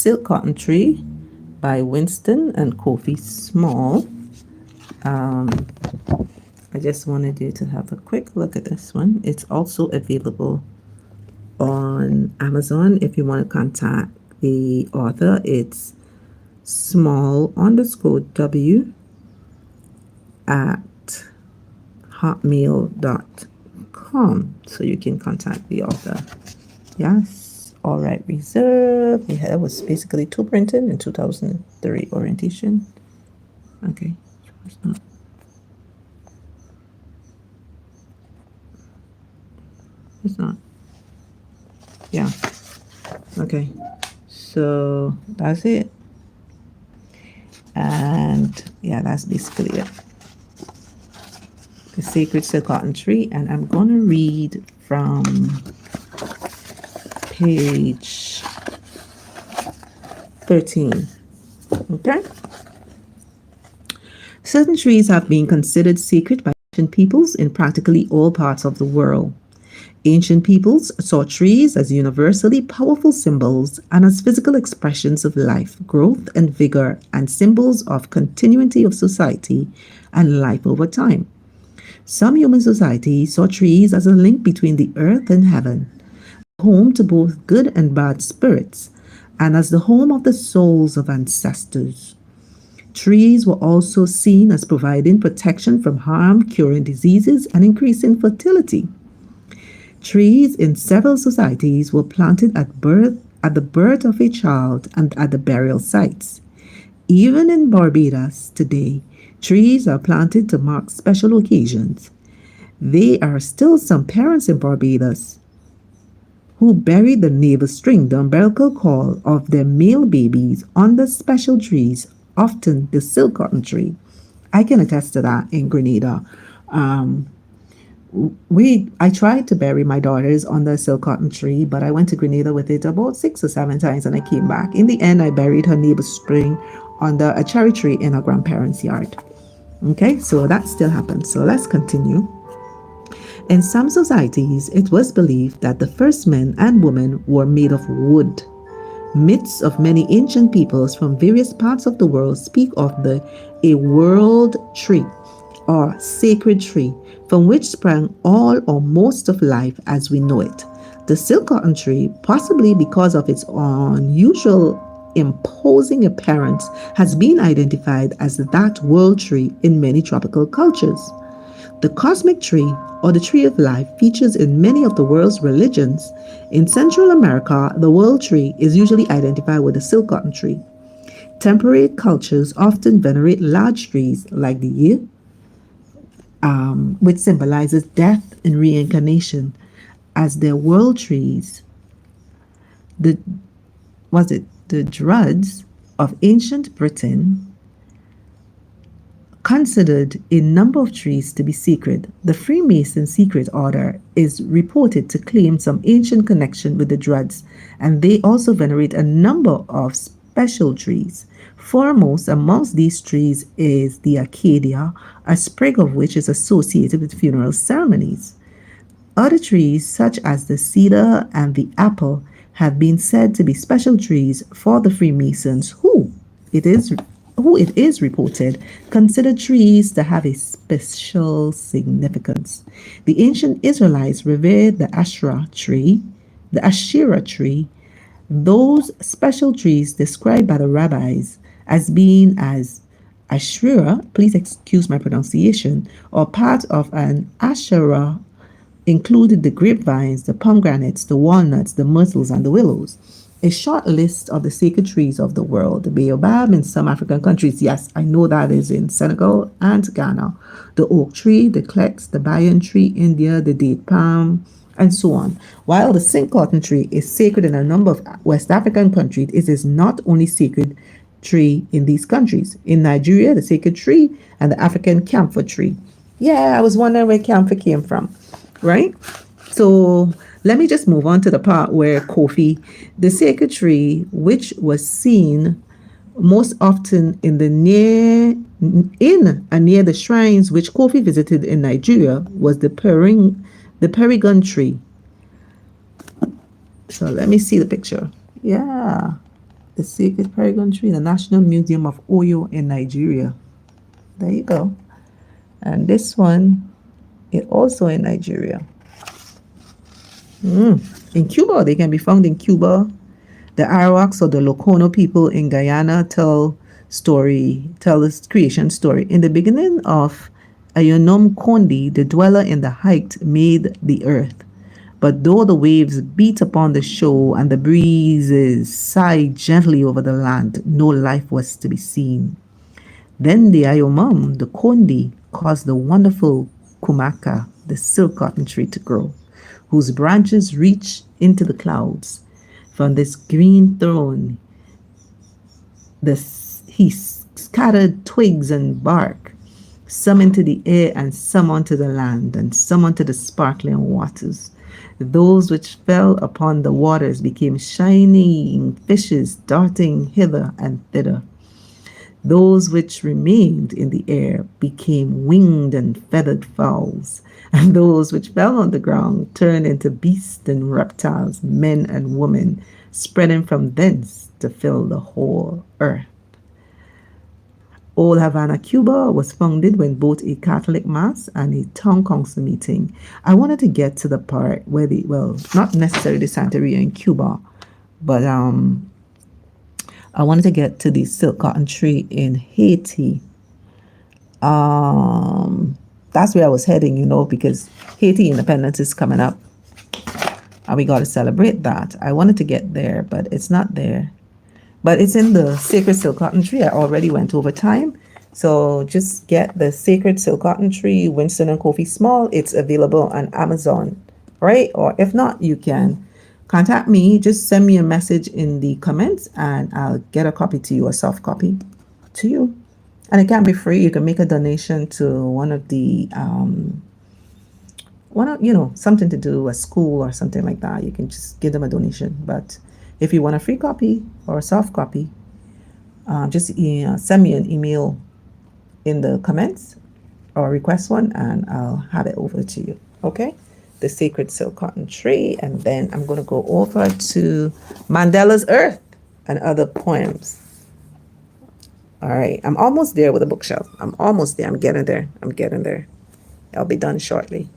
Silk Cotton Tree by Winston and Kofi Small. I just wanted you to have a quick look at this one. It's also available on Amazon. If you want to contact the author, it's small_w at hotmail.com. So you can contact the author. Yes. All right. Reserve. Yeah, that was basically two printed in 2003 orientation. Okay. It's not. It's not. Yeah. Okay. So that's it. And yeah, that's basically it. The Sacred Silk Cotton Tree. And I'm going to read from page 13. Okay. Certain trees have been considered sacred by ancient peoples in practically all parts of the world. Ancient peoples saw trees as universally powerful symbols and as physical expressions of life, growth, and vigor, and symbols of continuity of society and life over time. Some human societies saw trees as a link between the earth and heaven, home to both good and bad spirits, and as the home of the souls of ancestors. Trees were also seen as providing protection from harm, curing diseases, and increasing fertility. Trees in several societies were planted at the birth of a child, and at the burial sites. Even in Barbados today, trees are planted to mark special occasions. There are still some parents in Barbados who bury the navel string, the umbilical cord of their male babies, under special trees, often the silk cotton tree. I can attest to that in Grenada. I tried to bury my daughters under a silk cotton tree, but I went to Grenada with it about 6 or 7 times and I came back. In the end, I buried her navel string under a cherry tree in her grandparents' yard. Okay, so that still happens. So let's continue. In some societies, it was believed that the first men and women were made of wood. Myths of many ancient peoples from various parts of the world speak of a world tree or sacred tree from which sprang all or most of life as we know it. The silk cotton tree, possibly because of its unusual imposing appearance, has been identified as that world tree in many tropical cultures. The cosmic tree, or the tree of life, features in many of the world's religions. In Central America, the world tree is usually identified with the silk cotton tree. Temperate cultures often venerate large trees like the yew, which symbolizes death and reincarnation, as their world trees. The Druids of ancient Britain considered a number of trees to be sacred. The Freemason secret order is reported to claim some ancient connection with the Druids, and they also venerate a number of special trees. Foremost amongst these trees is the acacia, a sprig of which is associated with funeral ceremonies. Other trees, such as the cedar and the apple, have been said to be special trees for the Freemasons, who it is reported consider trees to have a special significance. The ancient Israelites revered the Asherah tree, those special trees described by the rabbis as being as Asherah, please excuse my pronunciation, or part of an Asherah included the grapevines, the pomegranates, the walnuts, the myrtles, and the willows. A short list of the sacred trees of the world. The baobab in some African countries. Yes, I know that is in Senegal and Ghana. The oak tree, the clex, the banyan tree, India, the date palm, and so on. While the silk cotton tree is sacred in a number of West African countries, it is not only sacred tree in these countries. In Nigeria, the sacred tree and the African camphor tree. Yeah, I was wondering where camphor came from, right? So let me just move on to the part where Kofi, the sacred tree, which was seen most often near the shrines which Kofi visited in Nigeria, was the Perigon tree. So let me see the picture. Yeah. The sacred Paragon tree, the National Museum of Oyo in Nigeria. There you go. And this one is also in Nigeria. In Cuba, they can be found in Cuba. The Arawaks or the Locono people in Guyana tell this creation story. In the beginning of Ayonom Kondi, the dweller in the height made the earth. But though the waves beat upon the shore and the breezes sighed gently over the land, no life was to be seen. Then the Ayomam, the Kondi, caused the wonderful Kumaka, the silk cotton tree, to grow, whose branches reach into the clouds. From this green throne, he scattered twigs and bark, some into the air and some onto the land, and some onto the sparkling waters. Those which fell upon the waters became shining fishes darting hither and thither. Those which remained in the air became winged and feathered fowls, and those which fell on the ground turned into beasts and reptiles, men and women, spreading from thence to fill the whole earth. Old Havana, Cuba was founded when both a Catholic Mass and a town council meeting. I wanted to get to the part where not necessarily the Santeria in Cuba, but I wanted to get to the silk cotton tree in Haiti. That's where I was heading, because Haiti independence is coming up. And we got to celebrate that. I wanted to get there, but it's not there. But it's in the Sacred Silk Cotton Tree. I already went over time. So just get the Sacred Silk Cotton Tree, Winston and Kofi Small. It's available on Amazon, right? Or if not, you can contact me. Just send me a message in the comments and I'll get a copy to you, a soft copy to you. And it can be free. You can make a donation to one of the, something to do, a school or something like that. You can just give them a donation. But if you want a free copy or a soft copy, just send me an email in the comments or request one and I'll have it over to you. Okay? The Sacred Silk Cotton Tree. And then I'm going to go over to Mandela's Earth and other poems. All right. I'm almost there with the bookshelf. I'm almost there. I'm getting there. I'll be done shortly.